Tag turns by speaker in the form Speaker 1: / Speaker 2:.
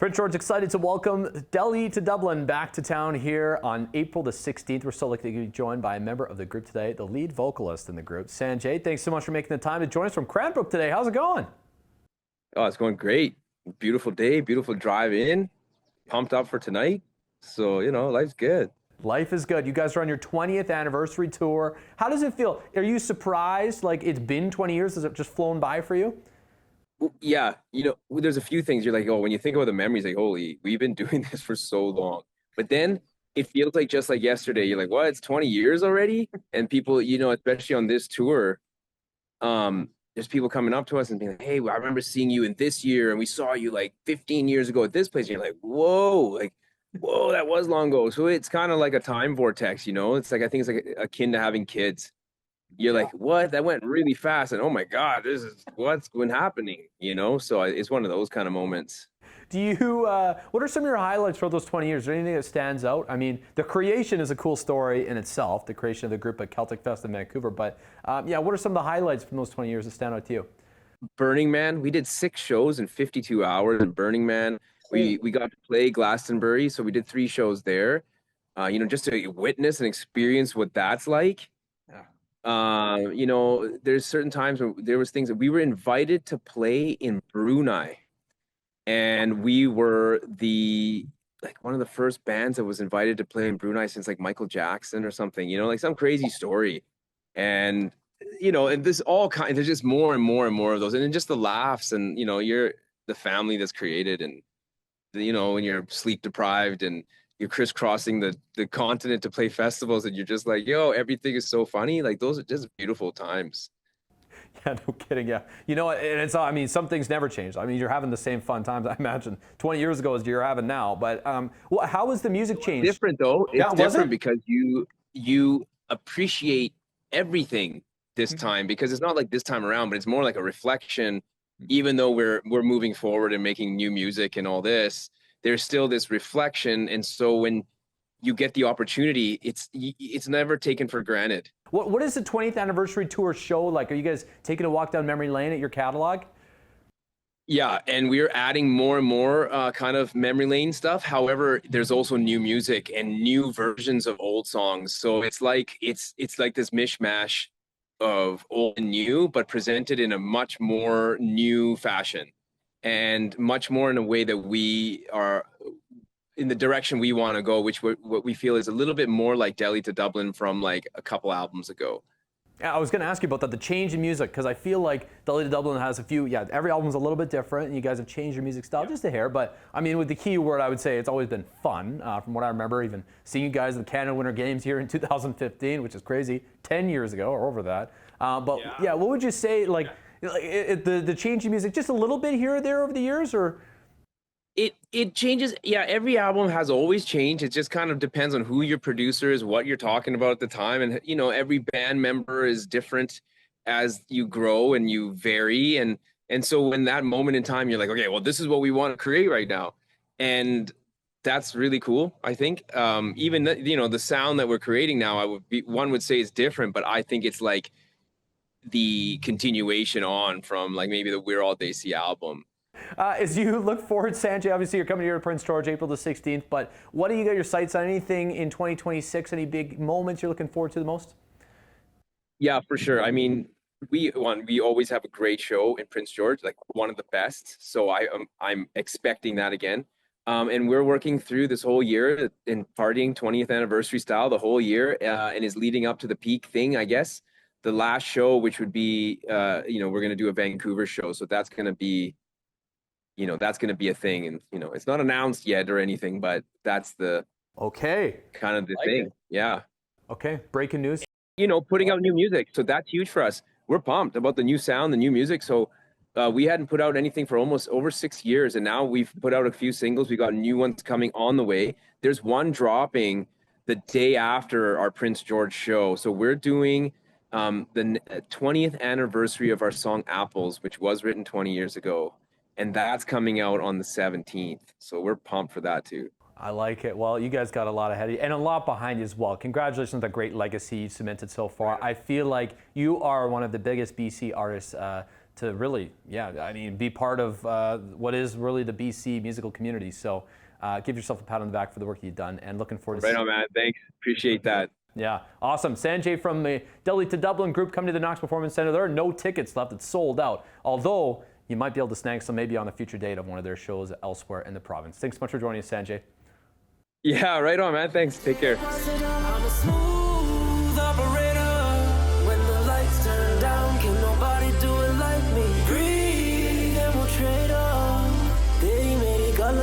Speaker 1: Prince George excited to welcome Delhi to Dublin back to town here on April the 16th. We're so lucky to be joined by a member of the group today, the lead vocalist in the group, Sanjay. Thanks so much for making the time to join us from Cranbrook today. How's it going?
Speaker 2: Oh, it's going great. Beautiful day, beautiful drive in. Pumped up for tonight. So, life's good.
Speaker 1: Life is good. You guys are on your 20th anniversary tour. How does it feel? Are you surprised? Like, it's been 20 years? Has it just flown by for you?
Speaker 2: Yeah, there's a few things you're like, oh, when you think about the memories, like, holy, we've been doing this for so long. But then it feels like just like yesterday, you're like, what, it's 20 years already? And people, especially on this tour, there's people coming up to us and being like, hey, I remember seeing you in this year, and we saw you like 15 years ago at this place. And you're like, whoa, that was long ago. So it's kind of like a time vortex, It's like, I think it's like akin to having kids. You're like, what? That went really fast. And oh my God, this is what's been happening, So it's one of those kind of moments.
Speaker 1: Do you, what are some of your highlights for those 20 years? Is there anything that stands out? I mean, the creation is a cool story in itself, the creation of the group at Celtic Fest in Vancouver. But what are some of the highlights from those 20 years that stand out to you?
Speaker 2: Burning Man. We did 6 shows in 52 hours in Burning Man. We got to play Glastonbury. So we did 3 shows there, just to witness and experience what that's like. There's certain times when there was things that we were invited to play in Brunei, and we were one of the first bands that was invited to play in Brunei since like Michael Jackson or something, like some crazy story. And and this all kind, there's just more and more and more of those, and then just the laughs, and you're the family that's created, and when you're sleep deprived and you're crisscrossing the continent to play festivals, and you're just like, yo, everything is so funny. Like, those are just beautiful times.
Speaker 1: Yeah, no kidding. Yeah. And some things never change. I mean, you're having the same fun times, I imagine, 20 years ago as you're having now. But how has the music changed?
Speaker 2: Different, though. It's different because you appreciate everything this time, because it's not like this time around, but it's more like a reflection. Even though we're moving forward and making new music and all this, there's still this reflection. And so when you get the opportunity, it's never taken for granted.
Speaker 1: What is the 20th anniversary tour show like? Are you guys taking a walk down memory lane at your catalog?
Speaker 2: Yeah, and we're adding more and more kind of memory lane stuff. However, there's also new music and new versions of old songs. So it's like this mishmash of old and new, but presented in a much more new fashion, and much more in a way that we are in the direction we want to go, which what we feel is a little bit more like Delhi to Dublin from like a couple albums ago.
Speaker 1: I was going to ask you about that, the change in music, because I feel like Delhi to Dublin has a few, every album's a little bit different, and you guys have changed your music style just a hair. But I mean, with the key word, I would say it's always been fun. From what I remember, even seeing you guys at the Canada Winter Games here in 2015, which is crazy, 10 years ago or over that. What would you say, the change in music, just a little bit here or there over the years, or?
Speaker 2: It changes. Yeah, every album has always changed. It just kind of depends on who your producer is, what you're talking about at the time. And, every band member is different as you grow and you vary. And so when that moment in time, you're like, okay, well, this is what we want to create right now. And that's really cool, I think. Even, the sound that we're creating now, one would say is different, but I think it's like the continuation on from like maybe the We're All They See album.
Speaker 1: As you look forward, Sanjay, obviously you're coming here to Prince George April the 16th, but what do you got your sights on? Anything in 2026? Any big moments you're looking forward to the most?
Speaker 2: Yeah, for sure. I mean, we always have a great show in Prince George, like one of the best. So I'm expecting that again. And we're working through this whole year in partying 20th anniversary style the whole year, and is leading up to the peak thing, I guess. The last show, which would be, we're going to do a Vancouver show. So that's going to be a thing. And, it's not announced yet or anything, but that's the kind of the thing. Yeah.
Speaker 1: Okay. Breaking news.
Speaker 2: Putting out new music. So that's huge for us. We're pumped about the new sound, the new music. So we hadn't put out anything for almost over 6 years. And now we've put out a few singles. We got new ones coming on the way. There's one dropping the day after our Prince George show. So we're doing the 20th anniversary of our song Apples, which was written 20 years ago. And that's coming out on the 17th. So we're pumped for that too.
Speaker 1: I like it. Well, you guys got a lot ahead of you and a lot behind you as well. Congratulations on the great legacy you've cemented so far. I feel like you are one of the biggest BC artists to really, be part of what is really the BC musical community. So give yourself a pat on the back for the work you've done, and looking forward to
Speaker 2: Right on, man. Thanks. Appreciate that.
Speaker 1: Yeah, awesome. Sanjay from the Delhi to Dublin group coming to the Knox Performance Centre. There are no tickets left. It's sold out. Although you might be able to snag some maybe on a future date of one of their shows elsewhere in the province. Thanks so much for joining us, Sanjay.
Speaker 2: Yeah, right on, man. Thanks. Take care.
Speaker 3: I'm a smooth operator. When the lights turn down, can nobody do it like me? Breathe and we'll trade on. They made it, got